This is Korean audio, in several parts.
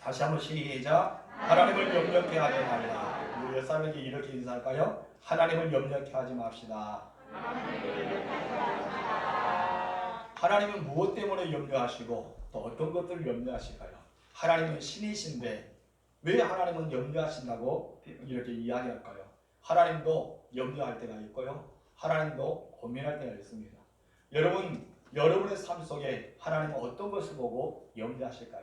다시 한번 시작. 하나님을 염려케 하지 말라. 우리 몇 사람에게 이렇게 인사할까요? 하나님을 염려케 하지 맙시다. 하나님은 무엇 때문에 염려하시고 또 어떤 것들을 염려하실까요? 하나님은 신이신데 왜 하나님은 염려하신다고 이렇게 이야기할까요? 하나님도 염려할 때가 있고요. 하나님도 고민할 때가 있습니다. 여러분의 삶 속에 하나님은 어떤 것을 보고 염려하실까요?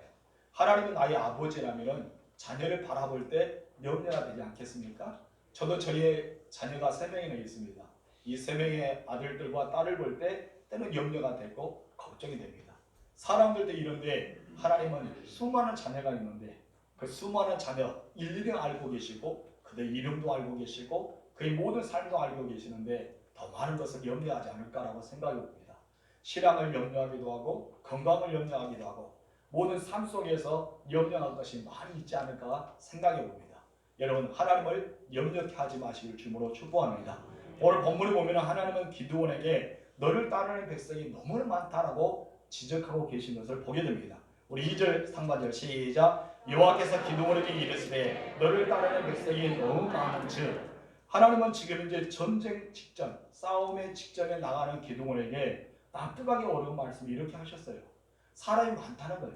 하나님은 나의 아버지라면 자녀를 바라볼 때 염려가 되지 않겠습니까? 저도 저희의 자녀가 3명이나 있습니다. 이 3명의 아들들과 딸을 볼 때 때는 염려가 되고 걱정이 됩니다. 사람들도 이런데 하나님은 수많은 자녀가 있는데 그 수많은 자녀 일일이 알고 계시고 그들 이름도 알고 계시고 그의 모든 삶도 알고 계시는데 더 많은 것을 염려하지 않을까라고 생각이 듭니다. 신앙을 염려하기도 하고 건강을 염려하기도 하고 모든 삶 속에서 염려할 것이 많이 있지 않을까 생각해 봅니다. 여러분, 하나님을 염려케 하지 마시길 주님으로 축복합니다. 오늘 본문에 보면 하나님은 기드온에게 너를 따르는 백성이 너무나 많다라고 지적하고 계신 것을 보게 됩니다. 우리 2절 상반절 시작. 여호와께서 기드온에게 이르시되 너를 따르는 백성이 너무 많은즉, 하나님은 지금 이제 전쟁 직전, 싸움의 직전에 나가는 기드온에게 납득하기 어려운 말씀을 이렇게 하셨어요. 사람이 많다는 거예요.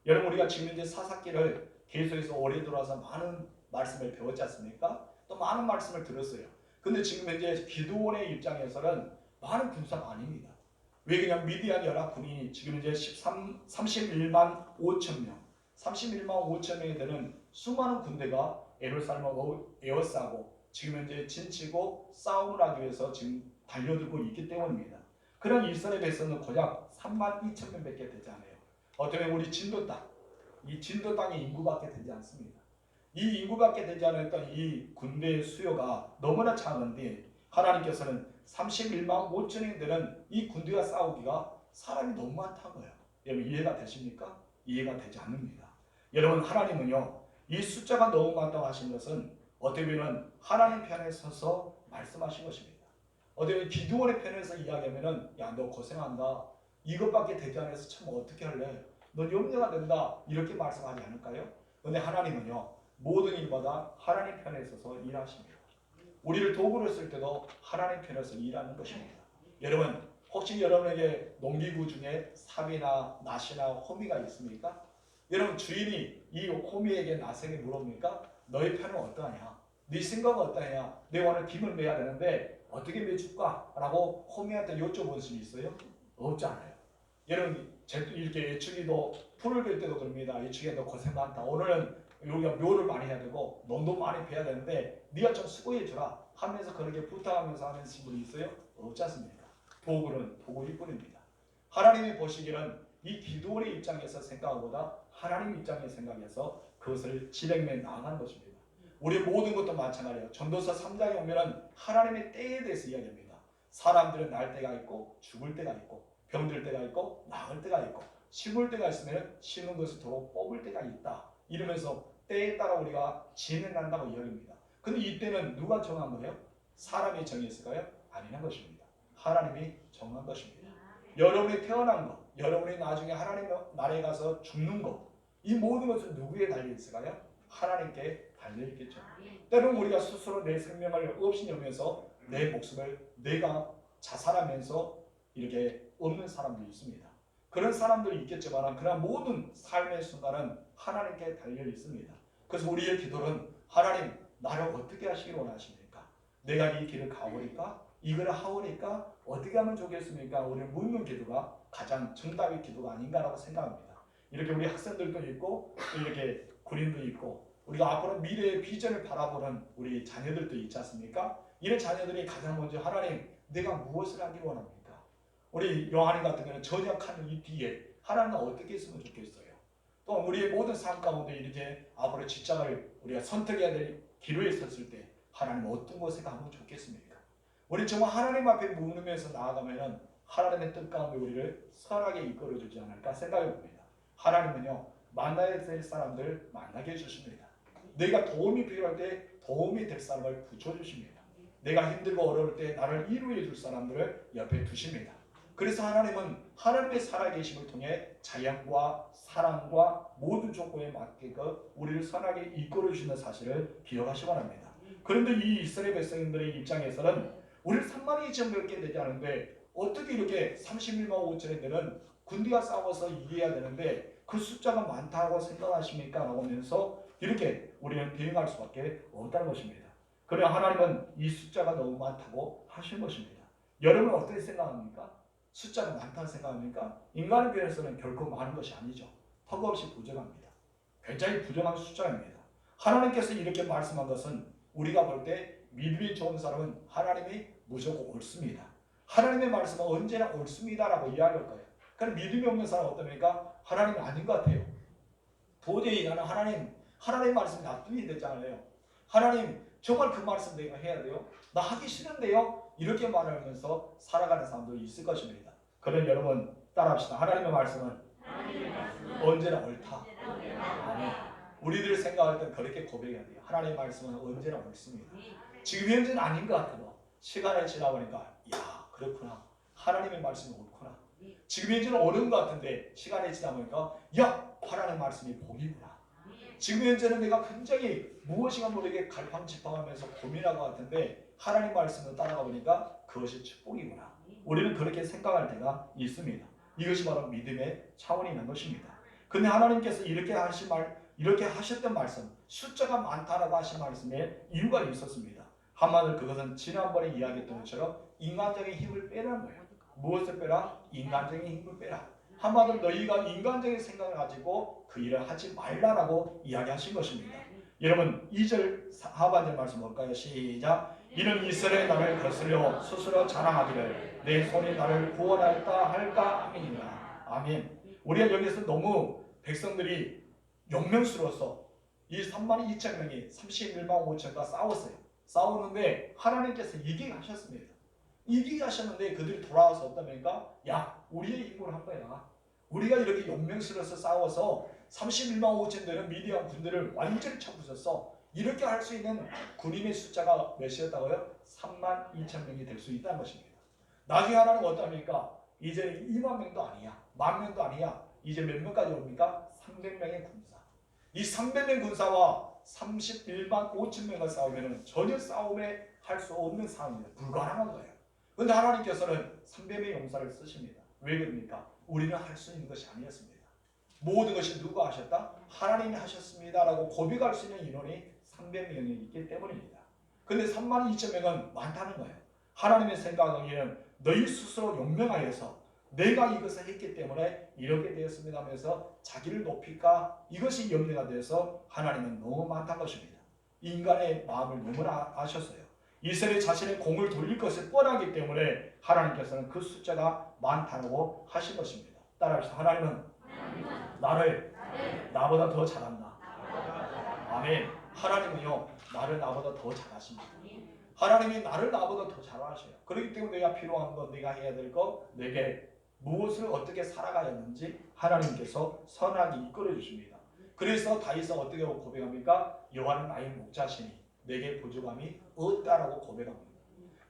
여러분, 우리가 지금 이제 사사기를 계속해서 오래 들어와서 많은 말씀을 배웠지 않습니까? 또 많은 말씀을 들었어요. 근데 지금 현재 기드온의 입장에서는 많은 군사가 아닙니다. 왜 그냥 미디안 연합군이 지금 이제 31만 5천 명, 31만 5천 명이 되는 수많은 군대가 예루살렘을 에워싸고 지금 현재 진치고 싸움을 하기 위해서 지금 달려들고 있기 때문입니다. 그런 이스라엘 백성은 고작 3만 2천 명밖에 되지 않아요. 어쩌면 우리 진도 땅, 이 진도 땅의 인구밖에 되지 않습니다. 이 인구밖에 되지 않았던 이 군대의 수요가 너무나 작은데 하나님께서는 31만 5천이 되는 이 군대가 싸우기가 사람이 너무 많다는 거예요. 여러분, 이해가 되십니까? 이해가 되지 않습니다. 여러분, 하나님은요, 이 숫자가 너무 많다고 하신 것은 어떻게 보면 하나님 편에 서서 말씀하신 것입니다. 어떻게 보면 기드온의 편에서 이야기하면은 야, 너 고생한다. 이것밖에 되지 않아서 참 어떻게 할래? 너 염려가 된다. 이렇게 말씀하지 않을까요? 그런데 하나님은요, 모든 일마다 하나님 편에 서서 일하십니다. 우리를 도구로 쓸 때도 하나님 편에서 일하는 것입니다. 여러분, 혹시 여러분에게 농기구 중에 삽이나 낫이나 호미가 있습니까? 여러분, 주인이 이 호미에게 낫에게 물어봅니까? 너의 편은 어떠하냐? 네 생각은 어떠하냐? 내가 오늘 김을 매야 되는데 어떻게 매줄까? 라고 호미한테 여쭤본 적이 있어요? 없잖아요. 여러분, 이렇게 예측이도 풀을 뺄 때도 그럽니다. 예측이 너 고생 많다. 오늘은 우리가 묘를 많이 해야 되고 농도 많이 베야 되는데 네가 좀 수고해 주라 하면서 그렇게 부탁하면서 하는 분이 있어요? 없지 않습니까? 도구는 도구일 뿐입니다. 하나님이 보시기에는 이 기드온의 입장에서 생각보다 하나님 입장의 생각에서 그것을 진행해 나아간 것입니다. 우리 모든 것도 마찬가지예요. 전도서 3장에 오면 하나님의 때에 대해서 이야기합니다. 사람들은 날 때가 있고 죽을 때가 있고 병들 때가 있고 나을 때가 있고 심을 때가 있으면 심은 것을 더욱 뽑을 때가 있다. 이러면서 때에 따라 우리가 진행한다고 이야기합니다. 근데 이때는 누가 정한 거예요? 사람이 정했을까요? 아니란 것입니다. 하나님이 정한 것입니다. 여러분이 태어난 것, 여러분이 나중에 하나님 나라에 가서 죽는 것, 이 모든 것은 누구에 달려있을까요? 하나님께 달려있겠죠. 때로는 우리가 스스로 내 생명을 업신여면서 내 목숨을 내가 자살하면서 이렇게 얻는 사람들이 있습니다. 그런 사람들이 있겠지만 그러나 모든 삶의 순간은 하나님께 달려 있습니다. 그래서 우리의 기도는 하나님, 나를 어떻게 하시기를 원하십니까? 내가 이 길을 가오니까? 이걸 하오니까? 어떻게 하면 좋겠습니까? 우리는 묻는 기도가 가장 정답의 기도가 아닌가라고 생각합니다. 이렇게 우리 학생들도 있고 이렇게 군인도 있고 우리가 앞으로 미래의 비전을 바라보는 우리 자녀들도 있지 않습니까? 이런 자녀들이 가장 먼저 하나님, 내가 무엇을 하기를 원합니까? 우리 요한이 같은 경우는 전역하는 이 뒤에 하나님은 어떻게 했으면 좋겠어요? 또 우리의 모든 삶 가운데 이렇게 앞으로 직장을 우리가 선택해야 될 기로에 섰을 때 하나님 어떤 곳에 가면 좋겠습니까? 우리 정말 하나님 앞에 묵으면서 나아가면 하나님의 뜻 가운데 우리를 선하게 이끌어주지 않을까 생각해 봅니다. 하나님은요, 만나야 될 사람들 만나게 해주십니다. 내가 도움이 필요할 때 도움이 될 사람을 붙여주십니다. 내가 힘들고 어려울 때 나를 위로해 줄 사람들을 옆에 두십니다. 그래서 하나님은 하나님의 살아계심을 통해 자연과 사랑과 모든 조건에 맞게 우리를 선하게 이끌어주시는 사실을 기억하시기 바랍니다. 그런데 이 이스라엘 백성들의 입장에서는 우리를 3만 2천 명밖에 되지 않은데 어떻게 이렇게 31만 5천에 되는 군대가 싸워서 이겨야 되는데 그 숫자가 많다고 생각하십니까? 라고 하면서 이렇게 우리는 대응할 수밖에 없다는 것입니다. 그러나 하나님은 이 숫자가 너무 많다고 하신 것입니다. 여러분은 어떻게 생각합니까? 숫자가 많다고 생각합니까? 인간의 변에서는 결코 많은 것이 아니죠. 턱없이 부정합니다. 굉장히 부정한 숫자입니다. 하나님께서 이렇게 말씀한 것은 우리가 볼 때 믿음이 좋은 사람은 하나님이 무조건 옳습니다. 하나님의 말씀은 언제나 옳습니다라고 이야기할 거예요. 그럼 믿음이 없는 사람은 어떻습니까? 하나님이 아닌 것 같아요. 도저히 나는 하나님 말씀이 납득이 되잖아요. 하나님 정말 그 말씀 내가 해야 돼요? 나 하기 싫은데요? 이렇게 말하면서 살아가는 사람도 있을 것입니다. 그럼 여러분 따라합시다. 하나님의 말씀은 언제나 옳다. 아멘. 우리들 생각할 땐 그렇게 고백해야 돼요. 하나님의 말씀은 언제나 옳습니다. 지금 현재는 아닌 것 같아도 시간이 지나보니까 야 그렇구나. 하나님의 말씀이 옳구나. 지금 현재는 옳은 것 같은데 시간이 지나보니까 야 하나님의 말씀이 복이구나. 지금 현재는 내가 굉장히 무엇인가 모르게 갈팡질팡하면서 고민한 것 같은데 하나님 말씀을 따라가 보니까 그것이 축복이구나. 우리는 그렇게 생각할 때가 있습니다. 이것이 바로 믿음의 차원이 있는 것입니다. 근데 하나님께서 이렇게 하셨던 말씀, 숫자가 많다라고 하신 말씀에 이유가 있었습니다. 한마디로 그것은 지난번에 이야기했던 것처럼 인간적인 힘을 빼라는 거예요. 무엇을 빼라? 인간적인 힘을 빼라. 한마디로 너희가 인간적인 생각을 가지고 그 일을 하지 말라라고 이야기하신 것입니다. 여러분 2절 하반절 말씀 볼까요? 시작. 이는 이스라엘 나를 거스려 스스로 자랑하기를 내 손이 나를 구원할까 할까 아멘이라. 아멘. 우리가 여기서 너무 백성들이 용맹스러워서 이 3만 2천 명이 31만 5천과 싸웠어요. 싸우는데 하나님께서 이기게 하셨습니다. 이기게 하셨는데 그들이 돌아와서 어떠합니까? 야 우리의 힘으로 한 거야. 우리가 이렇게 용맹스러워서 싸워서 31만 5천 되는 미디안 군대를 완전히 쳐부셨어. 이렇게 할 수 있는 군인의 숫자가 몇이었다고요? 3만 2천 명이 될 수 있다는 것입니다. 나중에 하나는 어떠합니까? 이제 2만 명도 아니야. 1만 명도 아니야. 이제 몇 명까지 옵니까? 300명의 군사. 이 300명 군사와 31만 5천 명을 싸우면 전혀 싸움에 할 수 없는 상황입니다. 불가능한 거예요. 그런데 하나님께서는 300명의 용사를 쓰십니다. 왜 그럽니까? 우리는 할 수 있는 것이 아니었습니다. 모든 것이 누가 하셨다? 하나님이 하셨습니다라고 고백할 수 있는 인원이 300명이 있기 때문입니다. 그런데 3만 2천 명은 많다는 거예요. 하나님의 생각에는 너희 스스로 용맹하여서 내가 이것을 했기 때문에 이렇게 되었습니다 하면서 자기를 높일까? 이것이 염려가 돼서 하나님은 너무 많다는 것입니다. 인간의 마음을 너무나 아셨어요. 이스라엘 자신의 공을 돌릴 것을 뻔하기 때문에 하나님께서는 그 숫자가 많다고 하신 것입니다. 따라합시다. 하나님은 나를 나보다 더 잘한다. 아멘. 하나님은요 나를 나보다 더 잘하십니다. 하나님이 나를 나보다 더 잘하셔요. 그렇기 때문에 내가 필요한 것, 내가 해야 될 것, 내게 무엇을 어떻게 살아가야 하는지 하나님께서 선하게 이끌어 주십니다. 그래서 다윗은 어떻게 고백합니까? 여호와는 나의 목자시니 내게 부족함이 없다라고 고백합니다.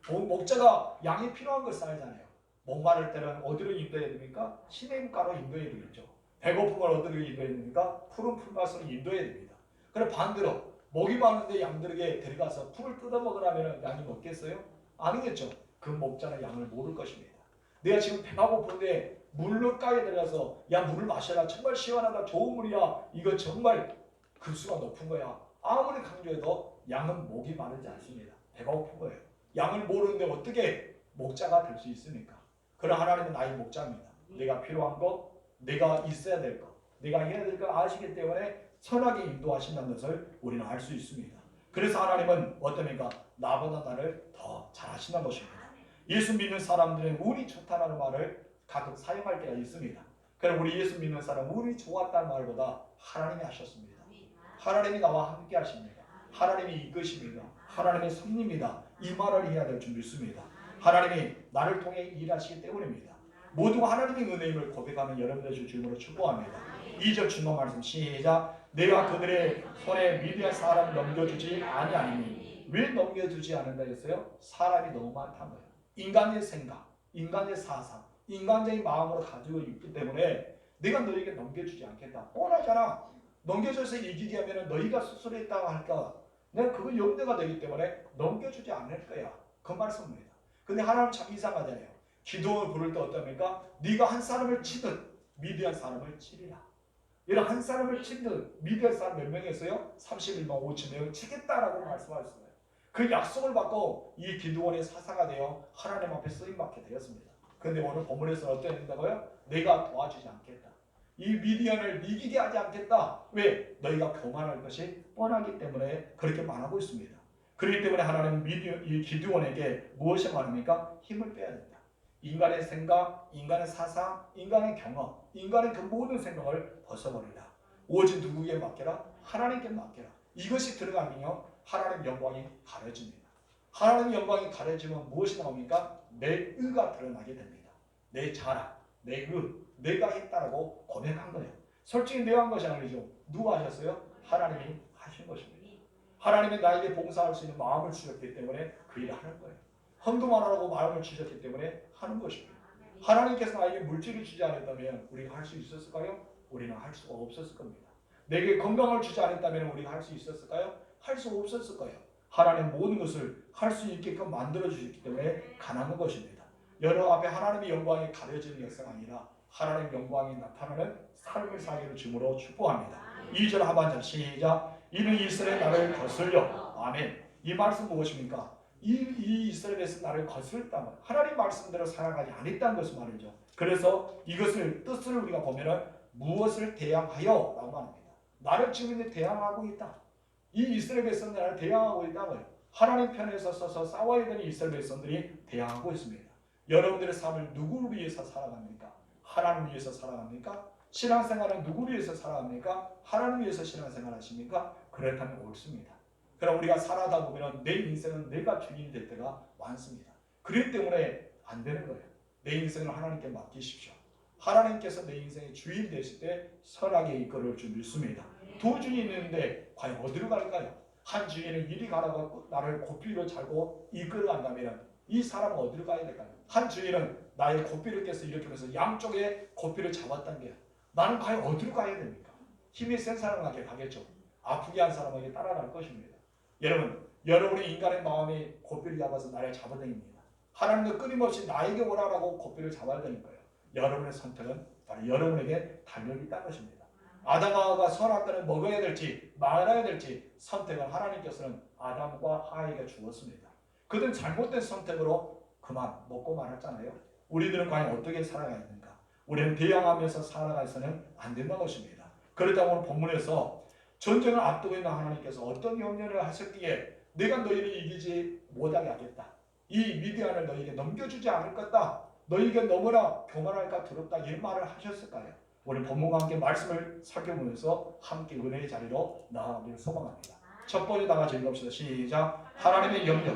목자가 양이 필요한 걸 쌓이잖아요. 목마를 때는 어디로 인도해야 됩니까? 시냇가로 인도해야 되겠죠. 배고픈 걸 어디로 인도해야 됩니까? 푸른 풀밭으로 인도해야 됩니다. 그럼 반대로 목이 많은데 양들에게 데려가서 풀을 뜯어먹으라면 양이 먹겠어요? 아니겠죠. 그 목자는 양을 모를 것입니다. 내가 지금 배가 고픈데 물가에 들어가서 야 물을 마셔라. 정말 시원하다. 좋은 물이야. 이거 정말 급수가 높은 거야. 아무리 강조해도 양은 목이 마르지 않습니다. 배가 고픈 거예요. 양을 모르는데 어떻게 목자가 될 수 있습니까? 그러나 하나님은 나의 목자입니다. 내가 필요한 것, 내가 있어야 될 것, 내가 해야 될 것 아시기 때문에 선하게 인도하신다는 것을 우리는 알 수 있습니다. 그래서 하나님은 어떻습니까? 나보다 나를 더 잘하신다는 것입니다. 예수 믿는 사람들은 운이 좋다는 말을 가끔 사용할 때가 있습니다. 그럼 우리 예수 믿는 사람 운이 좋았다는 말보다 하나님이 하셨습니다. 하나님이 나와 함께 하십니다. 하나님이 이끄십니다. 하나님의 섭리입니다. 이 말을 해야 될 줄 믿습니다. 하나님이 나를 통해 일하시기 때문입니다. 모두 하나님의 은혜임을 고백하는 여러분들 주님으로 축복합니다. 2절 주님 말씀 시작. 내가 그들의 손에 미디안 사람 넘겨주지 아니하니. 왜 넘겨주지 않는다 했어요? 사람이 너무 많다는 거예요. 인간의 생각, 인간의 사상, 인간적인 마음으로 가지고 있기 때문에 내가 너에게 넘겨주지 않겠다. 뻔하잖아. 넘겨줘서 이기게 하면 너희가 스스로 했다고 할까? 내가 그거 염려가 되기 때문에 넘겨주지 않을 거야. 그 말씀입니다. 근데 하나님 참 이상하잖아요. 기도를 부를 때 어떻습니까? 네가 한 사람을 치든 미디안 사람을 치리라. 이런 한 사람을 치든 미디안 사람 몇 명이었어요? 31만 5천 명을 치겠다라고 말씀하셨어요. 그 약속을 받고 이 기드온의 사사가 되어 하나님 앞에 쓰임받게 되었습니다. 그런데 오늘 본문에서 어떻게 된다고요? 내가 도와주지 않겠다. 이 미디안을 이기게 하지 않겠다. 왜? 너희가 교만할 것이 뻔하기 때문에 그렇게 말하고 있습니다. 그렇기 때문에 하나님은 이 기드온에게 무엇을 말합니까? 힘을 빼야 된다. 인간의 생각, 인간의 사상, 인간의 경험, 인간의 그 모든 생각을 벗어버리라. 오직 누구에게 맡겨라? 하나님께 맡겨라. 이것이 들어가면요 하나님 영광이 가려집니다. 하나님 영광이 가려지면 무엇이 나옵니까? 내 의가 드러나게 됩니다. 내 자랑, 내 의, 내가 했다라고 고백한 거예요. 솔직히 내가 한 것이 아니죠. 누가 하셨어요? 하나님이 하신 것입니다. 하나님이 나에게 봉사할 수 있는 마음을 주셨기 때문에 그 일을 하는 거예요. 헌금만 하라고 마음을 주셨기 때문에 하는 것입니다. 하나님께서 나에게 물질을 주지 않았다면 우리가 할 수 있었을까요? 우리는 할 수가 없었을 겁니다. 내게 건강을 주지 않았다면 우리가 할 수 있었을까요? 할 수 없었을 거예요. 하나님 모든 것을 할 수 있게끔 만들어 주셨기 때문에 가능한 것입니다. 여러분 앞에 하나님의 영광이 가려지는 역사가 아니라 하나님의 영광이 나타나는 삶을 살기를 주므로 축복합니다. 2절 하반절 시작. 이는 이스라엘 나를 거슬려. 아멘. 이 말씀 무엇입니까? 이 이스라엘에서 나를 거슬렸다는 말. 하나님 말씀대로 살아가지 않았다는 것을 말이죠. 그래서 이것을 뜻을 우리가 보면은 무엇을 대항하여 라고 말합니다. 나를 지금 대항하고 있다. 이 이스라엘 백성들이 나를 대항하고 있다고요. 하나님 편에서 서서 싸워야 되는 이스라엘 백성들이 대항하고 있습니다. 여러분들의 삶을 누구를 위해서 살아갑니까? 하나님을 위해서 살아갑니까? 신앙생활은 누구를 위해서 살아갑니까? 하나님을 위해서 신앙생활 하십니까? 그렇다면 옳습니다. 그럼 우리가 살아다 보면 내 인생은 내가 주인 될 때가 많습니다. 그렇기 때문에 안 되는 거예요. 내 인생을 하나님께 맡기십시오. 하나님께서 내 인생의 주인 되실 때 선하게 이끌어 줄 믿습니다. 두 주인이 있는데 과연 어디로 갈까요? 한 주인은 이리 가라고 나를 고삐로 잡고 이끌어 간다면 이 사람은 어디로 가야 될까요? 한 주인은 나의 고삐를 껴서 일으키면서 양쪽에 고삐를 잡았다는 게 나는 과연 어디로 가야 됩니까? 힘이 센 사람에게 가겠죠. 아프게 한 사람에게 따라갈 것입니다. 여러분의 인간의 마음이 고삐를 잡아서 나를 잡아당깁니다. 하나님도 끊임없이 나에게 오라라고 고삐를 잡아야 되는 거예요. 여러분의 선택은 바로 여러분에게 달려있다는 것입니다. 아담과 선악과를 먹어야 될지 말아야 될지 선택을 하나님께서는 아담과 하와에게 주었습니다. 그들은 잘못된 선택으로 그만 먹고 말았잖아요. 우리들은 과연 어떻게 살아가야 되는가? 우리는 대항하면서 살아가서는 안 된다는 것입니다. 그렇다고 오늘 본문에서 전쟁을 앞두고 있는 하나님께서 어떤 명령을 하셨기에 내가 너희를 이기지 못하게 하겠다. 이 미디안을 너희에게 넘겨주지 않을 것다. 너희에게 너무나 교만할까 두렵다. 이런 말을 하셨을까요? 오늘 본문과 함께 말씀을 살펴보면서 함께 은혜의 자리로 나아가기를 소망합니다. 첫 번째 다 같이 읽읍시다. 시작. 하나님의 염려.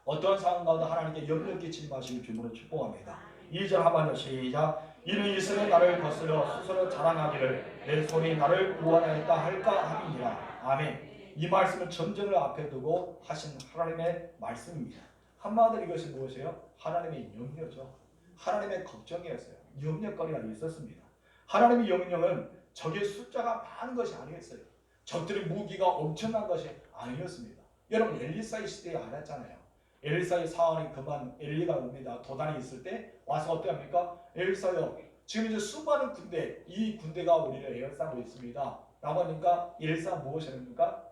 어떠한 상황 가운데 하나님께 염려 끼치지 마시길 주님으로 축복합니다. 2절 하반절 시작. 이는 이스라엘 나를 거스려 스스로 자랑하기를 내 손이 나를 구원하였다 할까 함이니라. 아멘. 이 말씀은 전쟁을 앞에 두고 하신 하나님의 말씀입니다. 한마디로 이것이 무엇이에요? 하나님의 염려죠. 하나님의 걱정이었어요. 염려거리가 있었습니다. 하나님의 염려는 적의 숫자가 많은 것이 아니었어요. 적들의 무기가 엄청난 것이 아니었습니다. 여러분 엘리사의 시대에 알았잖아요. 엘리사의 사원이 그만 엘리가 옵니다. 도단에 있을 때 와서 어떻게 합니까? 엘리사요, 지금 이제 수많은 군대, 이 군대가 우리를 에워싸고 있습니다. 라고 하니까 엘리사가 무엇을 합니까?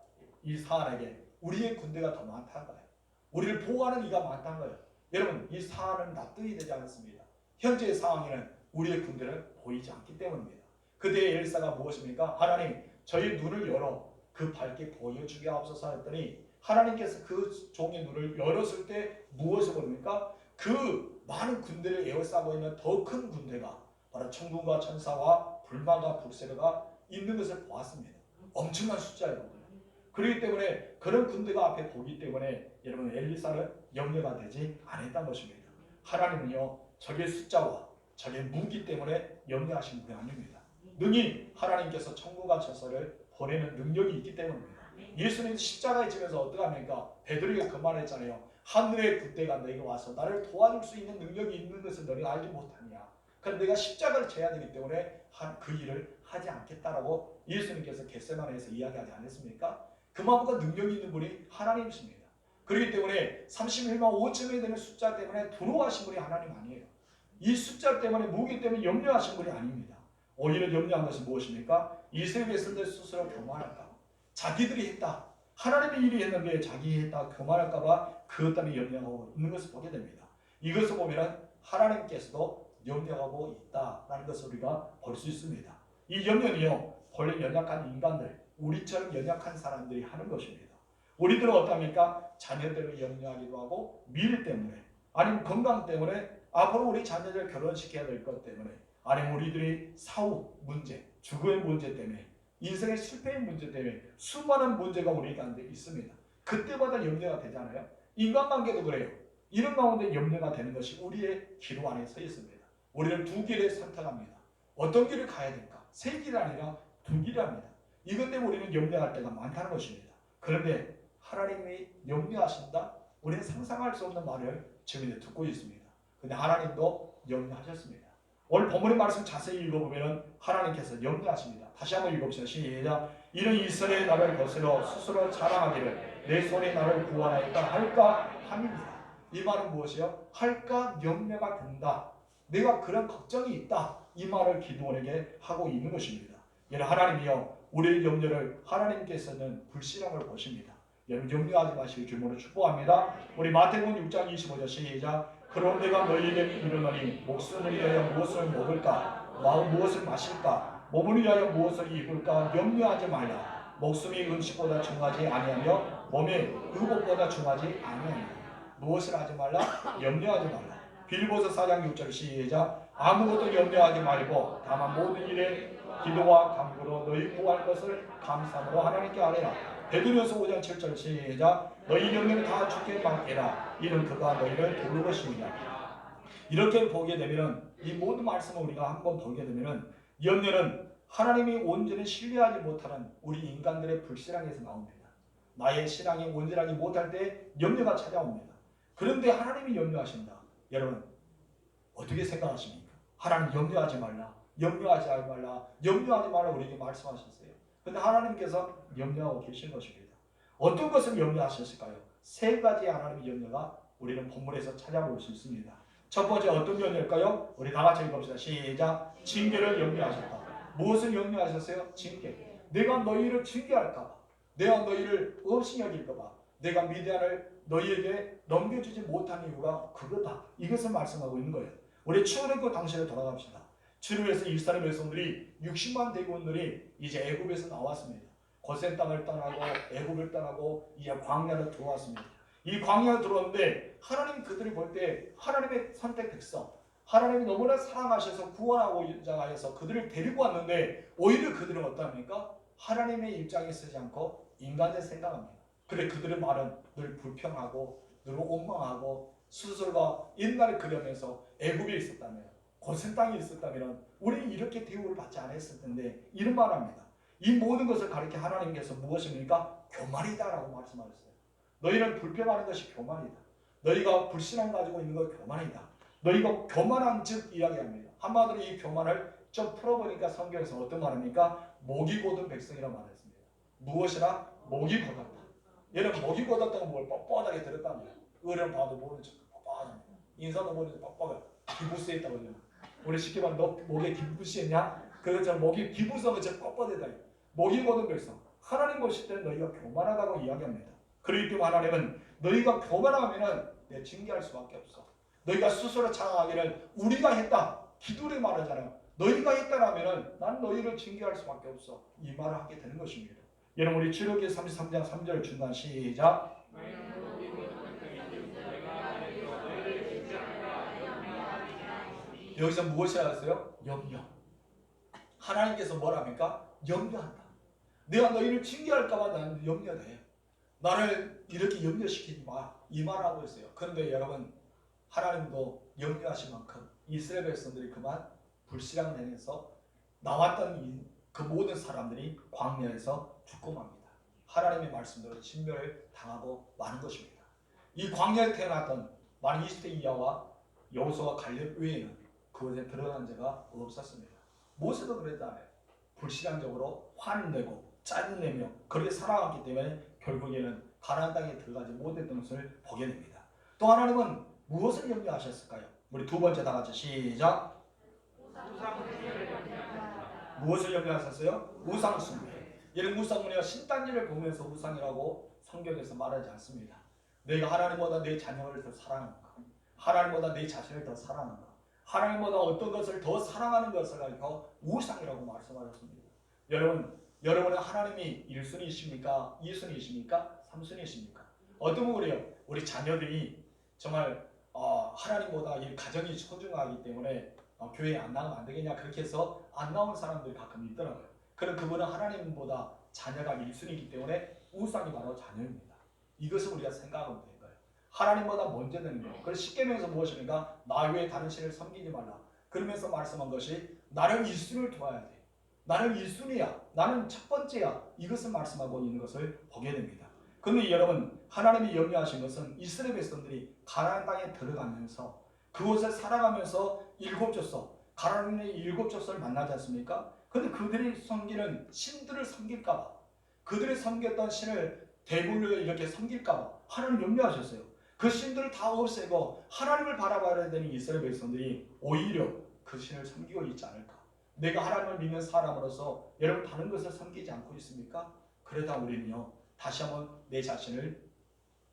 이 사안에게 우리의 군대가 더 많다는 거예요. 우리를 보호하는 이가 많다는 거예요. 여러분 이 사안은 납득이 되지 않았습니다. 현재의 상황에는 우리의 군대를 보이지 않기 때문입니다. 그때 엘리사가 무엇입니까? 하나님 저희 눈을 열어 그 밝게 보여주게 하옵소서 했더니 하나님께서 그 종의 눈을 열었을 때 무엇을 보입니까? 그 많은 군대를 에워싸고 있는 더 큰 군대가 바로 천군과 천사와 불만과 불세가 있는 것을 보았습니다. 엄청난 숫자예요. 그렇기 때문에 그런 군대가 앞에 보기 때문에 여러분 엘리사는 염려가 되지 않았던 것입니다. 하나님은요 적의 숫자와 적의 무기 때문에 염려하신 분이 아닙니다. 능히 하나님께서 천군과 천사를 보내는 능력이 있기 때문입니다. 예수님 십자가에 지면서 어떻게 합니까? 베드로에게 그 말을 했잖아요. 하늘의 그때가 너희가 와서 나를 도와줄 수 있는 능력이 있는 것을 너희가 알지 못하냐. 그럼 내가 십자가를 져야 되기 때문에 그 일을 하지 않겠다라고 예수님께서 겟세마네에서 이야기하지 않았습니까? 그만큼 능력이 있는 분이 하나님이십니다. 그렇기 때문에 31만 5천명이 되는 숫자 때문에 두려워하신 분이 하나님 아니에요. 이 숫자 때문에 무기 때문에 염려하신 분이 아닙니다. 오히려 염려한 것은 무엇입니까? 이스라엘 백성들 스스로 교만할까 봐. 자기들이 했다. 하나님의 일이 했는데 자기 했다 교만할까 봐 그것 때문에 염려하고 있는 것을 보게 됩니다. 이것을 보면 하나님께서도 염려하고 있다라는 것을 우리가 볼 수 있습니다. 이 염려는요, 본래 연약한 인간들, 우리처럼 연약한 사람들이 하는 것입니다. 우리들은 어떻습니까? 자녀들을 염려하기도 하고 미래 때문에 아니면 건강 때문에 앞으로 우리 자녀들 결혼시켜야 될 것 때문에 아니면 우리들이 사후 문제, 죽음의 문제 때문에 인생의 실패의 문제 때문에 수많은 문제가 우리 가운데 있습니다. 그때마다 염려가 되잖아요. 인간관계도 그래요. 이런 가운데 염려가 되는 것이 우리의 기로 안에 서 있습니다. 우리는 두 길을 선택합니다. 어떤 길을 가야 될까? 세 길이 아니라 두 길입니다. 이것 때문에 우리는 염려할 때가 많다는 것입니다. 그런데 하나님이 염려하신다? 우리는 상상할 수 없는 말을 지금 듣고 있습니다. 근데 하나님도 염려하셨습니다. 오늘 본문의 말씀 자세히 읽어보면 하나님께서 염려하십니다. 다시 한번 읽어봅시다. 시작. 이는 이스라엘의 나를 거스러 스스로 자랑하기를 내 손이 나를 구원하였다 할까 함입니다. 이 말은 무엇이요? 할까 염려가 든다. 내가 그런 걱정이 있다. 이 말을 기도원에게 하고 있는 것입니다. 여러분 하나님이요 우리의 염려를 하나님께서는 불신앙을 보십니다. 여러분 염려하지 마시길 주님으로 축복합니다. 우리 마태복음 6장 25절 시작. 그럼 내가 너희에게 이르노니 목숨을 위하여 무엇을 먹을까 마음 무엇을 마실까 몸을 위하여 무엇을 입을까 염려하지 말라. 목숨이 음식보다 중하지 아니하며 몸이 의복보다 중하지 아니하니 무엇을 하지 말라? 염려하지 말라. 빌보서 4장 6절 시작. 아무것도 염려하지 말고 다만 모든 일에 기도와 간구로 너희 구할 것을 감사함으로 하나님께 아뢰라. 베드로서 5장 7절 시작. 너희 염려는 다 주께 맡기라. 이는 그가 너희를 도울 것입니다. 이렇게 보게 되면은 이 모든 말씀을 우리가 한번 보게 되면은 염려는 하나님이 온전히 신뢰하지 못하는 우리 인간들의 불신앙에서 나옵니다. 나의 신앙이 온전하지 못할 때 염려가 찾아옵니다. 그런데 하나님이 염려하신다. 여러분 어떻게 생각하십니까? 하나님 염려하지 말라. 염려하지 말라. 염려하지 말라 우리에게 말씀하셨어요. 그런데 하나님께서 염려하고 계신 것입니다. 어떤 것을 염려하셨을까요? 세 가지 하나님의 염려가 우리는 본문에서 찾아볼 수 있습니다. 첫 번째 어떤 염려일까요? 우리 다 같이 읽읍시다. 시작. 징계를 염려하셨다. 무엇을 염려하셨어요? 징계. 내가 너희를 징계할까 봐. 내가 너희를 없이 여길까 봐. 내가 미디안을 너희에게 넘겨주지 못한 이유가 그거다. 이것을 말씀하고 있는 거예요. 우리 출애굽 당시에 돌아갑시다. 출애굽에서 이스라엘 백성들이 60만 대군들이 이제 애굽에서 나왔습니다. 고센 땅을 떠나고 애굽을 떠나고 이제 광야로 들어왔습니다. 이 광야로 들어왔는데 하나님 그들이 볼 때 하나님의 선택 백성, 하나님이 너무나 사랑하셔서 구원하고자 하여서 그들을 데리고 왔는데 오히려 그들은 어떠합니까? 하나님의 입장에 서지 않고 인간의 생각합니다. 그래 그들의 말은 늘 불평하고 늘 원망하고 스스로가 옛날에 그러면서 애굽에 있었다면 고센 땅에 있었다면 우리는 이렇게 대우를 받지 않았을 텐데 이런 말합니다. 이 모든 것을 가리켜 하나님께서 무엇입니까? 교만이다라고 말씀하셨어요. 너희는 불평하는 것이 교만이다. 너희가 불신앙 가지고 있는 것 교만이다. 너희가 교만한 즉 이야기합니다. 한마디로 이 교만을 좀 풀어보니까 성경에서 어떤 말입니까? 목이 곧은 백성이라고 말했습니다. 무엇이나 목이 곧았다. 얘는 목이 곧았다고 뭘 뻣뻣하게 들었답니다. 어른 봐도 모르는 척 뻣뻣합니다. 인사도 모르는 척 뻣뻣해. 기부스에 있다고 그러면 우리 쉽게 말하면 너 목에 기부스 있냐? 그래서 목이 기부스하면 저 뻣뻣하다. 목이 곧은 백성. 하나님 보실 때는 너희가 교만하다고 이야기합니다. 그렇기 때문에 하나님은 너희가 교만하면 내 징계할 수밖에 없어. 너희가 스스로 자랑하기를 우리가 했다. 기도를 말하잖아요. 너희가 했다라면 난 너희를 징계할 수밖에 없어. 이 말을 하게 되는 것입니다. 여러분 우리 출애굽기 33장 3절 중간 시작. 여기서 무엇이라 했어요? 염려. 하나님께서 뭐랍니까? 염려한다. 내가 너희를 징계할까 봐 나는 염려돼. 나를 이렇게 염려시키지 마. 이 말을 하고 있어요. 그런데 여러분 하나님도 염려하신 만큼 이스라엘 백성들이 그만 불신앙 내에서 나왔던 그 모든 사람들이 광야에서 죽고 맙니다. 하나님의 말씀대로 진멸을 당하고 마는 것입니다. 이 광야에 태어났던 만 20대 이하와 여호수아와 갈렙 외에는 그곳에 들어간 자가 없었습니다. 모세도 그랬잖아요. 불신앙적으로 화를 내고 짜증내며 그렇게 살아왔기 때문에 결국에는 가나안 땅에 들어가지 못했던 것을 보게 됩니다. 또 하나님은 무엇을 염려하셨을까요? 우리 두 번째 다 같이 시작. 무엇을 염려하셨어요? 우상 숭배. 이런 우상은요, 신단지를 보면서 우상이라고 성경에서 말하지 않습니다. 내가 하나님보다 내 자녀를 더 사랑하는가, 하나님보다 내 자신을 더 사랑하는가, 하나님보다 어떤 것을 더 사랑하는 것을 가지고 우상이라고 말씀하셨습니다. 여러분은 하나님이 1순위이십니까? 2순위이십니까? 3순위이십니까? 어떤 분 그래요? 우리 자녀들이 정말 하나님보다 이 가정이 소중하기 때문에 교회에 안 나가면 안 되겠냐, 그렇게 해서 안 나오는 사람들이 가끔 있더라고요. 그럼 그분은 하나님보다 자녀가 1순위이기 때문에 우상이 바로 자녀입니다. 이것을 우리가 생각하면 되는 거예요. 하나님보다 먼저 되는 거예요. 그래서 십계명에서 무엇입니까? 나 외에 다른 신을 섬기지 말라. 그러면서 말씀한 것이 나는 1순위를 두어야 돼. 나는 1순위야. 나는 첫 번째야. 이것을 말씀하고 있는 것을 보게 됩니다. 그런데 여러분, 하나님이 염려하신 것은 이스라엘 백성들이 가나안 땅에 들어가면서 그곳에 살아가면서 일곱 족속, 가나안의 일곱 족속을 만나지 않습니까? 그런데 그들이 섬기는 신들을 섬길까봐, 그들이 섬겼던 신을 대불로 이렇게 섬길까봐 하나님 염려하셨어요. 그 신들을 다 없애고 하나님을 바라봐야 되는 이스라엘 백성들이 오히려 그 신을 섬기고 있지 않을까? 내가 하나님을 믿는 사람으로서 여러분 다른 것을 섬기지 않고 있습니까? 그러다 우리는요, 다시 한번 내 자신을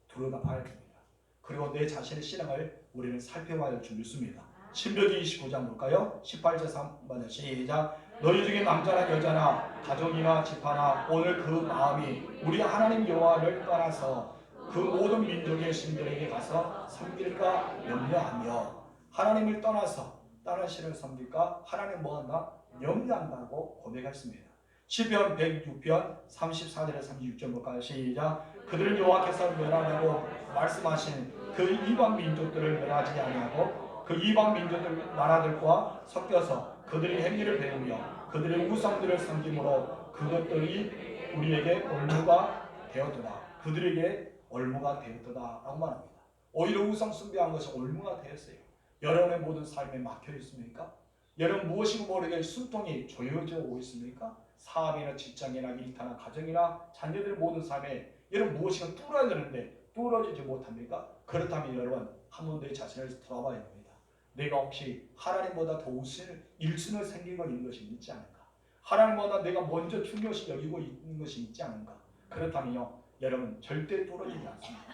들여다봐야 됩니다. 그리고 내 자신의 신앙을 우리는 살펴봐야 할 줄 믿습니다. 신명기 29장 볼까요? 18절 3번 시작. 너희 중에 남자나 여자나 가족이나 집하나 오늘 그 마음이 우리 하나님 여호와를 떠나서 그 모든 민족의 신들에게 가서 섬길까 염려하며, 하나님을 떠나서 다른 신을 섬길까 하나님 뭐한다? 염려한다고 고백했습니다. 시편 106편 34절에 36절 볼까요? 시작. 그들은 여호와께서 멸하라고 말씀하신 그 이방 민족들을 멸하지 아니하고 그 이방 민족들 나라들과 섞여서 그들의 행위를 배우며 그들의 우상들을 섬김으로 그것들이 우리에게 올무가 되었도다. 그들에게 올무가 되었도다 라고 말합니다. 오히려 우상 숭배한 것이 올무가 되었어요. 여러분의 모든 삶에 막혀 있습니까? 여러분 무엇이고 모르게 숨통이 조여져 오고 있습니까? 사업이나 직장이나 일터나 가정이나 자녀들의 모든 삶에 여러분 무엇이가 뚫어야 되는데 뚫어지지 못합니까? 그렇다면 여러분 한번 내 자신을 돌아봐야 됩니다. 내가 혹시 하나님보다 더 우선 1순을 생기고 있는 것이 있지 않은가? 하나님보다 내가 먼저 중요시 여기고 있는 것이 있지 않은가? 그렇다면요, 여러분 절대 뚫어지지 않습니다.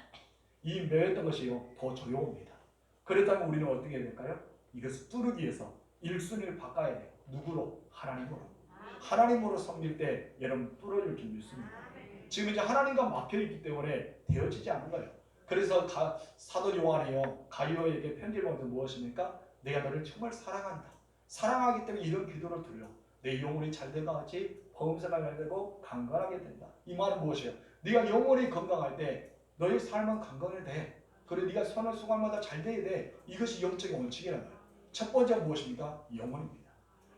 이 매였던 것이요 더 조용합니다. 그렇다면 우리는 어떻게 해야 될까요? 이것을 뚫기 위해서 1순위를 바꿔야 돼요. 누구로? 하나님으로. 하나님으로 섬길 때 여러분 뚫어질 줄 믿습니다. 지금 이제 하나님과 막혀있기 때문에 되어지지 않은 거예요. 그래서 사도 요한이요 가이오에게 편지를 보면서 무엇입니까? 내가 너를 정말 사랑한다. 사랑하기 때문에 이런 기도를 드려. 내 영혼이 잘되가 같이 범사가 잘되고 강건하게 된다. 이 말은 무엇이에요? 네가 영혼이 건강할 때 너의 삶은 건강해야 돼. 그리고 네가 선을 수고할마다 잘 돼야 돼. 이것이 영적인 원칙이라는 거예요. 첫 번째가 무엇입니까? 영혼입니다.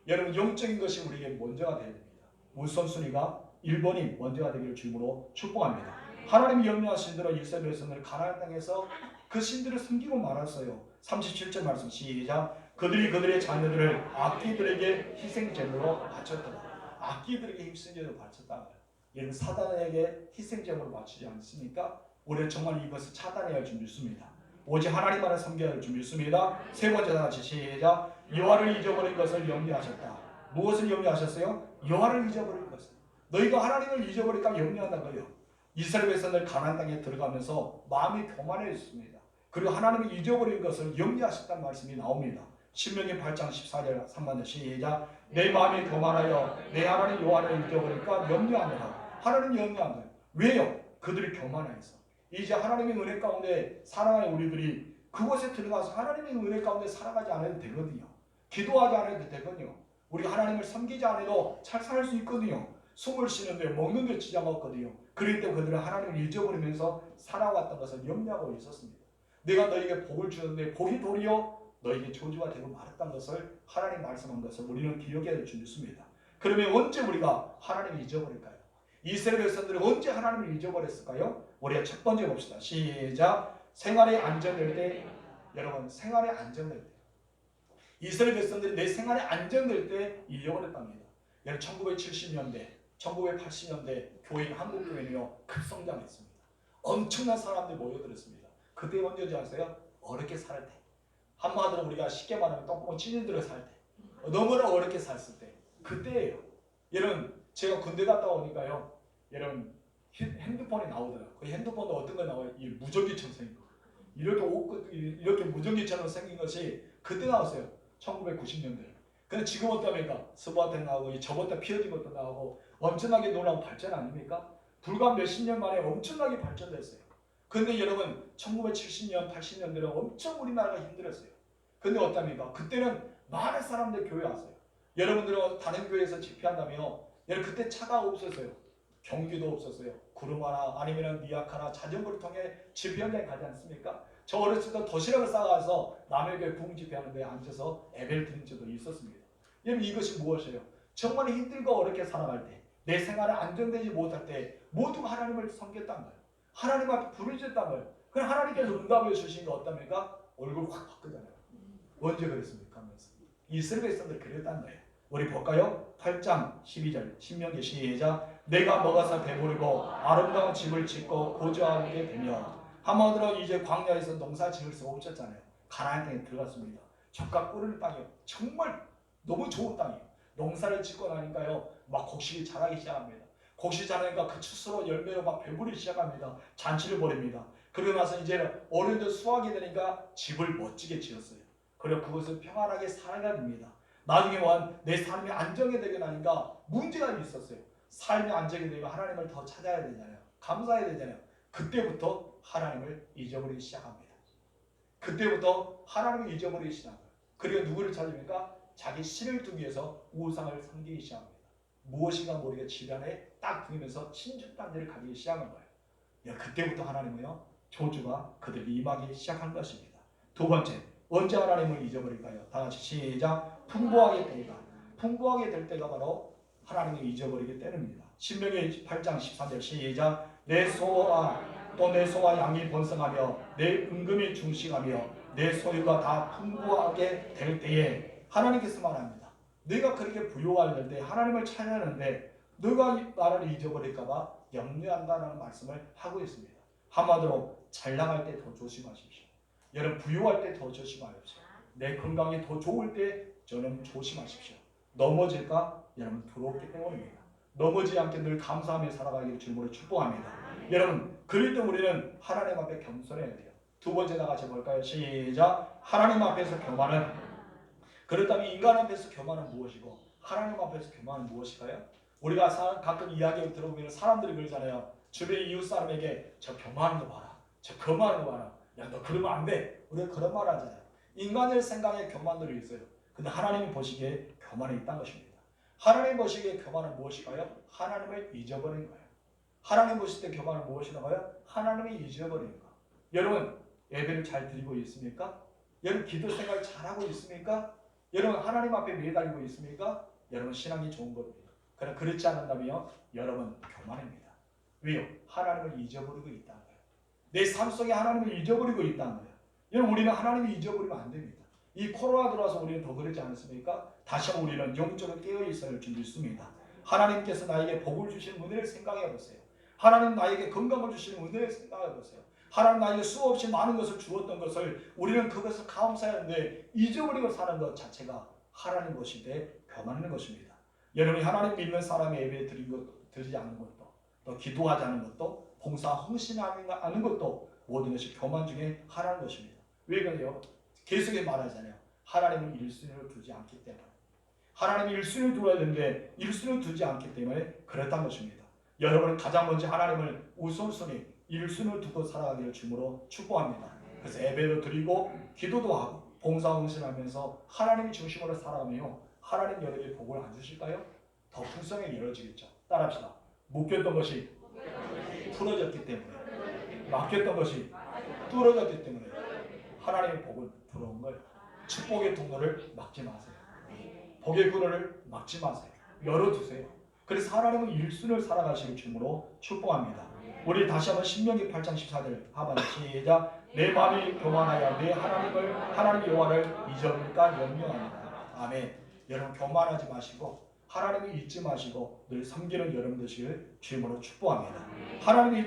여러분 영적인 것이 우리에게 먼저가 되어야 됩니다. 우선순위가 1번이 먼저가 되기를 주님으로 축복합니다. 하나님이 염려하신 대로 이스라엘 백성들을 가나안 땅에서 그 신들을 섬기고 말았어요. 37절 말씀 시작. 그들이 그들의 자녀들을 악기들에게 희생제물로 바쳤더라. 악기들에게 희생제물로 바쳤다. 얘는 사단에게 희생제물로 바치지 않습니까? 우리는 정말 이것을 차단해야 할 줄 믿습니다. 오직 하나님만을 섬겨야 할 줄 믿습니다. 세 번째 다 같이 시작. 여호와를 잊어버린 것을 염려하셨다. 무엇을 염려하셨어요? 여호와를 잊어버린 것을. 너희가 하나님을 잊어버릴까 염려한다고요. 이스라엘 백성들 가나안 땅에 들어가면서 마음이 교만해졌습니다. 그리고 하나님을 잊어버린 것을 염려하셨다는 말씀이 나옵니다. 신명기 8장 14절 3번 시작. 내 마음이 교만하여 내 하나님 여호와를 잊어버릴까 염려하노라. 하나님 염려한 거예요. 왜요? 그들이 교만해서. 이제 하나님의 은혜 가운데 살아가는 우리들이 그곳에 들어가서 하나님의 은혜 가운데 살아가지 않아도 되거든요. 기도하지 않아도 되거든요. 우리가 하나님을 섬기지 않아도 잘 살 수 있거든요. 숨을 쉬는데 먹는 데 지장 없거든요. 그럴 때 그들은 하나님을 잊어버리면서 살아왔던 것을 염려하고 있었습니다. 내가 너에게 복을 주는데 복이 도리어 너에게 저주가 되고 말았다는 것을 하나님 말씀한 것을 우리는 기억해야 될 줄 믿습니다. 그러면 언제 우리가 하나님을 잊어버릴까요? 이스라엘 백성들은 언제 하나님을 잊어버렸을까요? 우리가 첫 번째 봅시다. 시작. 생활이 안정될 때, 여러분 생활이 안정될 때, 이스라엘 백성들이 내 생활이 안정될 때 잃어버렸답니다. 여러분 1970년대, 1980년대 교인 한국 교회는요 급성장했습니다. 엄청난 사람들이 모여들었습니다. 그때 언제인지 아세요? 어렵게 살 때. 한마디로 우리가 쉽게 말하면 똥구멍 찔들어 살 때, 너무나 어렵게 살았을 때, 그때예요. 여러분 제가 군대 갔다 오니까요, 여러분 핸드폰이 나오더라고요. 그 핸드폰도 어떤 거 나와요? 이 무전기처럼 생긴 거. 이렇게 무전기처럼 생긴 것이 그때 나왔어요. 1990년대. 근데 지금 어떻습니까? 스마트폰 나오고 저번에 피어진 것도 나오고 엄청나게 놀라운 발전 아닙니까? 불과 몇십 년 만에 엄청나게 발전됐어요. 근데 여러분 1970년, 80년대는 엄청 우리나라가 힘들었어요. 근데 어떻습니까? 그때는 많은 사람들 교회 왔어요. 여러분들은 다른 교회에서 집회한다며, 여러분 그때 차가 없었어요. 경기도 없었어요. 구름하나 아니면 니아카나 자전거를 통해 집회 현장에 가지 않습니까? 저 어렸을 때 도시락을 싸가서 남의 교회 부흥 집회하는 데에 앉아서 예배를 드린 적도 있었습니다. 여러분 이것이 무엇이에요? 정말 힘들고 어렵게 살아갈 때, 내 생활이 안정되지 못할 때 모두 하나님을 섬겼단 거예요. 하나님 앞에 부르짖었단 거예요. 그럼 하나님께서 응답해 주신 게 어떻습니까? 얼굴 확 바꾸잖아요. 언제 그랬습니까? 하면서 이스라엘 백성들 그랬단 거예요. 우리 볼까요? 8장 12절 신명기 시작. 내가 먹어서 배부르고 아름다운 집을 짓고 거주하게 되며, 한마디로 이제 광야에서 농사 지을 수 없었잖아요. 가나안 땅에 들어갔습니다. 젖과 꿀을 땅이에요. 정말 너무 좋은 땅이에요. 농사를 짓고 나니까요 막 곡식이 자라기 시작합니다. 곡식이 자라니까 그 추수로 열매로 막 배부르기 시작합니다. 잔치를 벌입니다. 그러고 나서 이제 어른들 수확이 되니까 집을 멋지게 지었어요. 그리고 그것을 평안하게 살아야 됩니다. 나중에 내 삶이 안정이 되게 나니까 문제가 있었어요. 삶이 안정이 되면 하나님을 더 찾아야 되잖아요. 감사해야 되잖아요. 그때부터 하나님을 잊어버리기 시작합니다. 그때부터 하나님을 잊어버리기 시작합니다. 그리고 누구를 찾으니까 자기 신을 두기 위해서 우상을 섬기기 시작합니다. 무엇인가 모르게 질환에 딱 들면서 신축단지를 가지기 시작한 거예요. 그때부터 하나님은요 저주가 그들이 임하기 시작한 것입니다. 두 번째, 언제 하나님을 잊어버릴까요? 다 같이 시작. 풍부하게 되니까. 풍부하게 될 때가 바로 하나님을 잊어버리게 때입니다. 신명기 8장 13절 시작. 내 소와 양이 번성하며 내 은금이 중식하며 내 소유가 다 풍부하게 될 때에, 하나님께서 말합니다. 네가 그렇게 부유할 때 하나님을 찾아내는데 너가 나를 잊어버릴까봐 염려한다는 말씀을 하고 있습니다. 한마디로 잘 나갈 때 더 조심하십시오. 여러분 부유할 때 더 조심하십시오. 내 건강이 더 좋을 때 저는 조심하십시오. 넘어질까? 여러분 두렵기 때문입니다. 넘어지지 않게 늘 감사하며 살아가기를 주님으로 축복합니다. 여러분 그럴 때 우리는 하나님 앞에 겸손해야 돼요. 두 번째 다 같이 볼까요? 시작. 하나님 앞에서 교만은, 그렇다면 인간 앞에서 교만은 무엇이고 하나님 앞에서 교만은 무엇일까요? 우리가 가끔 이야기를 들어보면 사람들이 그러잖아요. 주변 이웃 사람에게 저 교만한 거 봐라, 저 거만한 거 봐라, 야 너 그러면 안 돼, 우리가 그런 말 하잖아요. 인간의 생각에 교만들이 있어요. 근데 하나님이 보시기에 교만이 있다는 것입니다. 하나님 보시기에 교만은 무엇일까요? 하나님을 잊어버린 거예요. 하나님 보실 때 교만은 무엇이라고요? 하나님을 잊어버린 거. 여러분 예배를 잘 드리고 있습니까? 여러분 기도 생활 잘하고 있습니까? 여러분 하나님 앞에 매달리고 있습니까? 여러분 신앙이 좋은 겁니다. 그러나 그렇지 않는다면 여러분 교만입니다. 왜요? 하나님을 잊어버리고 있다는 거예요. 내 삶 속에 하나님을 잊어버리고 있다는 거예요. 여러분 우리는 하나님을 잊어버리면 안 됩니다. 이 코로나 들어와서 우리는 더 그러지 않습니까? 다시 한번 우리는 영적으로 깨어 있어야 할 줄 믿습니다. 하나님께서 나에게 복을 주시는 은혜를 생각해 보세요. 하나님 나에게 건강을 주시는 은혜를 생각해 보세요. 하나님 나에게 수없이 많은 것을 주었던 것을 우리는 그것을 감사하는데 잊어버리고 사는 것 자체가 하나님 보시되 교만하는 것입니다. 여러분이 하나님 믿는 사람의 예배 드리지 않는 것도, 또 기도하지 않는 것도, 봉사 헌신하지 않는 것도 모든 것이 교만 중에 하나인 것입니다. 왜 그래요? 계속해 말하잖아요. 하나님은 1순위로 두지 않기 때문에. 하나님이 1순위로 두어야 되는데 1순위로 두지 않기 때문에 그렇다는 것입니다. 여러분은 가장 먼저 하나님을 우선순위 1순위로 두고 살아가기를 주님으로 축복합니다. 그래서 예배도 드리고 기도도 하고 봉사 헌신하면서 하나님이 중심으로 살아가며 하나님 여러분에게 복을 안 주실까요? 더 풍성하게 이루어지겠죠. 따라합시다. 묶였던 것이 풀어졌기 때문에, 막혔던 것이 뚫어졌기 때문에 하나님의 복은 들어온 거예요. 축복의 통로를 막지 마세요. 복의 그로를 막지 마세요. 열어두세요. 그래서 하나님은 1순위를 살아가시길 주님으로 축복합니다. 우리 다시 한번 신명기 8장 14절 하반절 시작. 내 마음이 교만하여 내 하나님 여호와를 잊어버릴까 염려합니다. 아멘. 여러분 교만하지 마시고 하나님을 잊지 마시고 늘 섬기는 여러분 되시길 주님으로 축복합니다. 하나님을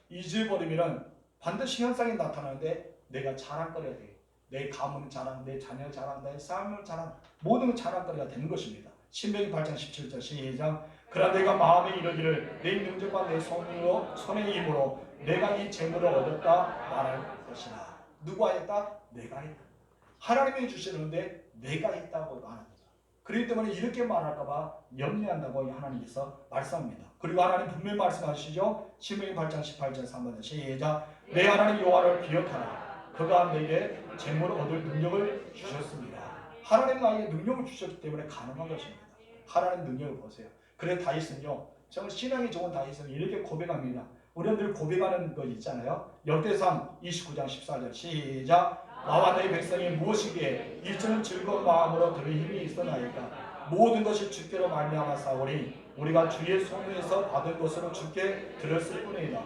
잊어버리면 반드시 현상이 나타나는데 내가 자랑거리가 돼요. 내 가문 자랑, 내 자녀 자랑, 내 삶을 자랑, 모든 자랑거리가 되는 것입니다. 신명기 8장 17절 시작. 그러나 내가 마음에 이르기를 내 능력과 내 손의 힘으로 내가 이 재물을 얻었다 말할 것이라. 누가 했다? 내가 했다. 하나님이 주시는데 내가 했다고 말합니다. 그렇기 때문에 이렇게 말할까봐 염려한다고 하나님께서 말씀합니다. 그리고 하나님 분명히 말씀하시죠. 신명기 8장 18절 3절 시작. 내 하나님 여호와를 기억하라. 그가 내게 재물을 얻을 능력을 주셨습니다. 하나님 나에게 능력을 주셨기 때문에 가능한 것입니다. 하나님 능력을 보세요. 그래 다윗은요, 정말 신앙이 좋은 다윗은 이렇게 고백합니다. 우리는 늘 고백하는 거 있잖아요. 역대상 29장 14절 시작. 나와 내 백성이 무엇이기에 이처럼 즐거운 마음으로 들을 힘이 있었나이까. 모든 것이 주께로 말미암아 싸우니 우리가 주의 손에서 받은 것으로 주께 들었을 뿐이다.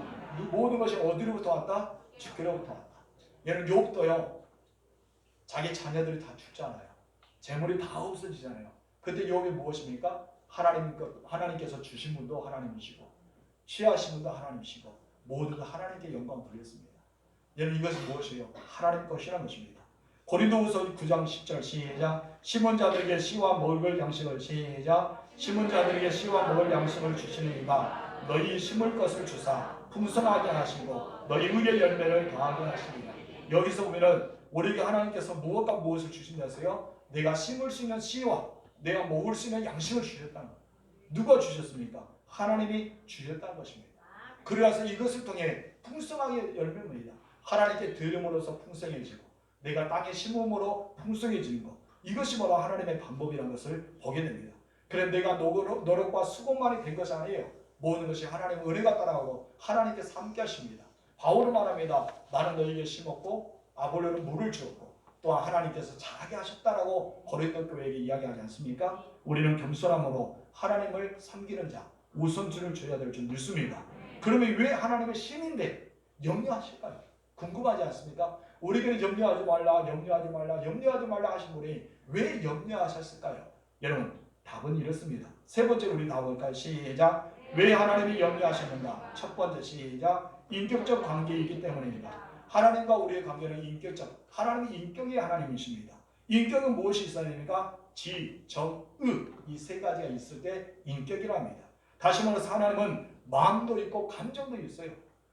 모든 것이 어디로부터 왔다? 주께로부터 왔다. 얘는 욥도요, 자기 자녀들이 다 죽잖아요. 재물이 다 없어지잖아요. 그때 욥이 무엇입니까? 하나님께서 주신 분도 하나님이시고 취하신 분도 하나님이시고 모두 다 하나님께 영광 돌렸습니다. 여러분 이것이 무엇이에요? 하나님 것이라는 것입니다. 고린도후서 9장 10절 시작. 심은 자들에게 씨와 먹을 양식을 시작. 심은 자들에게 씨와 먹을 양식을 주시는 이가 너희 심을 것을 주사 풍성하게 하시고 너희 의의 열매를 더하게 하시리라. 여기서 보면은 우리에게 하나님께서 무엇과 무엇을 주신다서요? 내가 심을 수 있는 씨와 내가 먹을 수 있는 양식을 주셨다는 거예요. 누가 주셨습니까? 하나님이 주셨다는 것입니다. 그래서 이것을 통해 풍성하게 열매입니다. 하나님께 드림으로써 풍성해지고 내가 땅에 심음으로 풍성해지는 것, 이것이 바로 하나님의 방법이라는 것을 보게 됩니다. 그래 내가 노력과 수고만이 된 것이 아니에요. 모든 것이 하나님의 은혜가 따라오고 하나님께서 함께 하십니다. 바울은 말합니다. 나는 너희에게 심었고 아볼로는 물을 주었고 또한 하나님께서 자라게 하셨다라고 고린도 교회에게 이야기하지 않습니까? 우리는 겸손함으로 하나님을 섬기는 자, 우선순위를 줘야 될 줄 믿습니다. 그러면 왜 하나님의 신인데 염려하실까요? 궁금하지 않습니까? 우리에게는 염려하지 말라 하신 분이 왜 염려하셨을까요? 여러분 답은 이렇습니다. 세 번째로 우리 나볼까요? 시작. 왜 하나님이 염려하셨는가? 첫 번째 시작. 인격적 관계이기 때문입니다. 하나님과 우리의 관계는 인격적, 하나님이 인격의 하나님이십니다. 인격은 무엇이 있어야 됩니까? 지, 정, 의, 이 세 가지가 있을 때 인격이랍니다. 다시 말해서 하나님은 마음도 있고 감정도 있어요.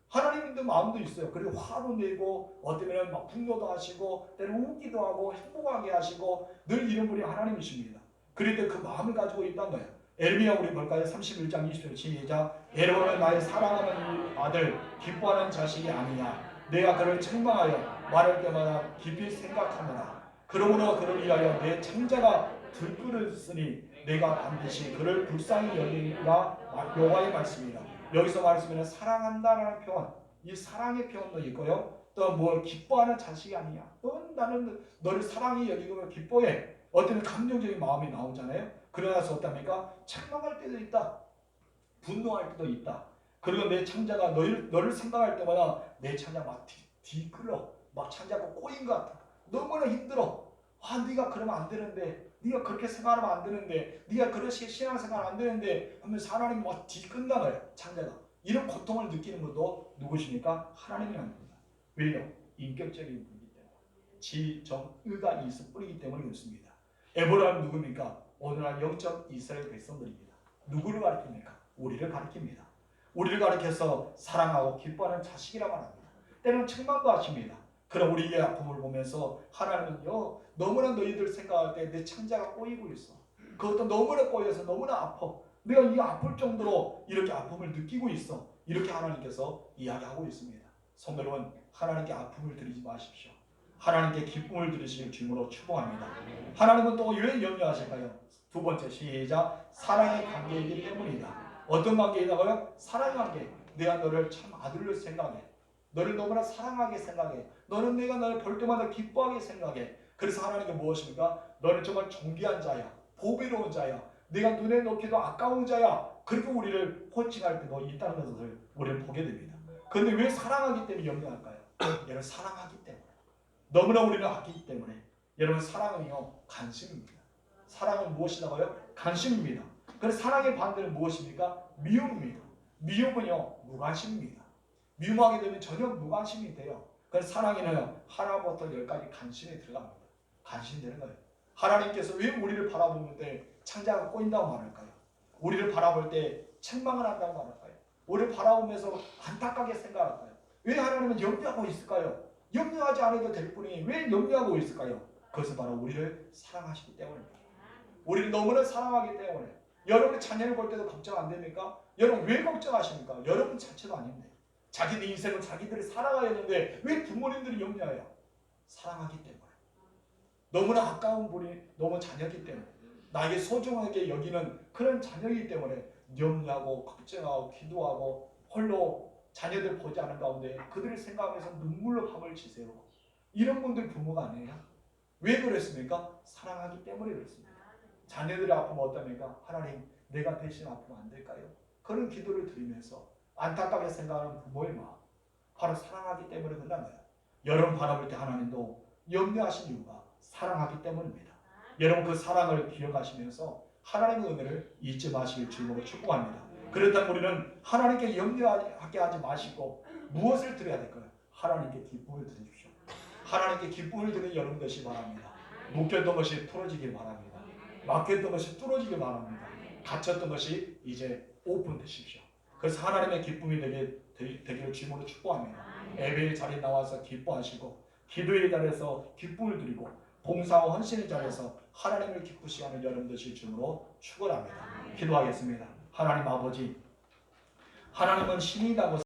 하나님도 마음도 있어요. 그리고 화도 내고 어쩌면 막 분노도 하시고 때로 웃기도 하고 행복하게 하시고 늘 이런 분이 하나님이십니다. 그런데 그 마음을 가지고 있다는 거예요. 에르미야 우리 볼까요? 31장 20절 시작. 여러분은 나의 사랑하는 아들 기뻐하는 자식이 아니냐. 내가 그를 책망하여 말할 때마다 깊이 생각하노라. 그러므로 그를 위하여 내 창자가 들끓었으니 내가 반드시 그를 불쌍히 여기리라. 여호와의 말씀이라. 여기서 말씀에는 사랑한다라는 표현, 이 사랑의 표현도 있고요. 또 뭘 기뻐하는 자식이 아니냐. 나는 너를 사랑히 여기고 기뻐해. 어떤 감정적인 마음이 나오잖아요. 그러나서 어떻답니까? 책망할 때도 있다. 분노할 때도 있다. 그리고 내 창자가 너를 생각할 때마다 내 창자 막 뒤끌어. 막 창자가 꼬인 것 같아. 너무나 힘들어. 네가 그러면 안 되는데, 네가 그렇게 생각하면 안 되는데, 네가 그렇게 신앙생활 안 되는데 하면서 하나님이 막 뒤끝나 거예요. 창자가. 이런 고통을 느끼는 것도 누구십니까? 하나님이 아닙니다. 왜요? 인격적인 분이기 때문에. 지, 정, 의가 있을 뿐이기 때문에 그렇습니다. 에브라임은 누굽니까? 오늘날 영적 이스라엘 백성들입니다. 누구를 가리킵니까? 우리를 가리킵니다. 우리를 가리켜서 사랑하고 기뻐하는 자식이라고 합니다. 때로는 책망도 하십니다. 그럼 우리의 아픔을 보면서 하나님은요, 너무나 너희들 생각할 때 내 창자가 꼬이고 있어. 그것도 너무나 꼬여서 너무나 아파. 내가 이 아플 정도로 이렇게 아픔을 느끼고 있어. 이렇게 하나님께서 이야기하고 있습니다. 성도 여러분, 하나님께 아픔을 드리지 마십시오. 하나님께 기쁨을 드리실 주님으로 축복합니다. 하나님은 또 왜 염려하실까요? 두 번째 시작. 사랑의 관계이기 때문이다. 어떤 관계이다고요? 사랑의 관계. 내가 너를 참 아들로 생각해. 너를 너무나 사랑하게 생각해. 내가 너를 볼 때마다 기뻐하게 생각해. 그래서 하나님께 무엇입니까? 너는 정말 존귀한 자야. 보배로운 자야. 내가 눈에 넣기도 아까운 자야. 그리고 우리를 호칭할 때도 있다는 것을 우리는 보게 됩니다. 그런데 왜 사랑하기 때문에 염려할까요? 여러분 사랑하기 때문에. 너무나 우리를 아끼기 때문에. 여러분 사랑은요 관심입니다. 사랑은 무엇이라고요? 관심입니다. 그래서 사랑의 반대는 무엇입니까? 미움입니다. 미움은요 무관심입니다. 미움하게 되면 전혀 무관심이 돼요. 그래서 사랑에는 하나부터 열까지 관심이 들어갑니다. 관심되는 거예요. 하나님께서 왜 우리를 바라보는데 창자가 꼬인다고 말할까요? 우리를 바라볼 때 책망을 한다고 말할까요? 우리를 바라보면서 안타깝게 생각할까요? 왜 하나님은 염려하고 있을까요? 염려하지 않아도 될 뿐이 왜 염려하고 있을까요? 그것은 바로 우리를 사랑하시기 때문입니다. 우리를 너무나 사랑하기 때문에. 여러분 자녀를 볼 때도 걱정 안 됩니까? 여러분 왜 걱정하십니까? 여러분 자체도 아닌데. 자기들 인생은 자기들이 살아가야 하는데 왜 부모님들이 염려해요? 사랑하기 때문에. 너무나 가까운 분이 너무 자녀이기 때문에. 나에게 소중하게 여기는 그런 자녀이기 때문에 염려하고 걱정하고 기도하고 홀로 자녀들 보지 않은 가운데 그들을 생각하면서 눈물로 밤을 지새우 이런 분들 부모가 아니에요. 왜 그랬습니까? 사랑하기 때문에 그랬습니다. 자녀들이 아프면 어떻습니까? 하나님 내가 대신 아프면 안 될까요? 그런 기도를 드리면서 안타깝게 생각하는 부모의 마음 바로 사랑하기 때문에 그런 거예요. 여러분 바라볼 때 하나님도 염려하신 이유가 사랑하기 때문입니다. 여러분 그 사랑을 기억하시면서 하나님의 은혜를 잊지 마시길 주님으로 축복합니다. 그렇다면 우리는 하나님께 염려하게 하지 마시고 무엇을 드려야 될까요? 하나님께 기쁨을 드리십시오. 하나님께 기쁨을 드리는 여러분 되시기 바랍니다. 묶였던 것이 풀어지길 바랍니다. 막혔던 것이 뚫어지길 바랍니다. 갇혔던 것이 이제 오픈되십시오. 그래서 하나님의 기쁨이 되기를 주님으로 축복합니다. 예배의 자리에 나와서 기뻐하시고 기도의 자리에서 기쁨을 드리고 봉사와 헌신의 자리에서 하나님을 기쁘시게 하는 여러분 되실 주님으로 축원합니다. 기도하겠습니다. 하나님 아버지, 하나님은 신이라고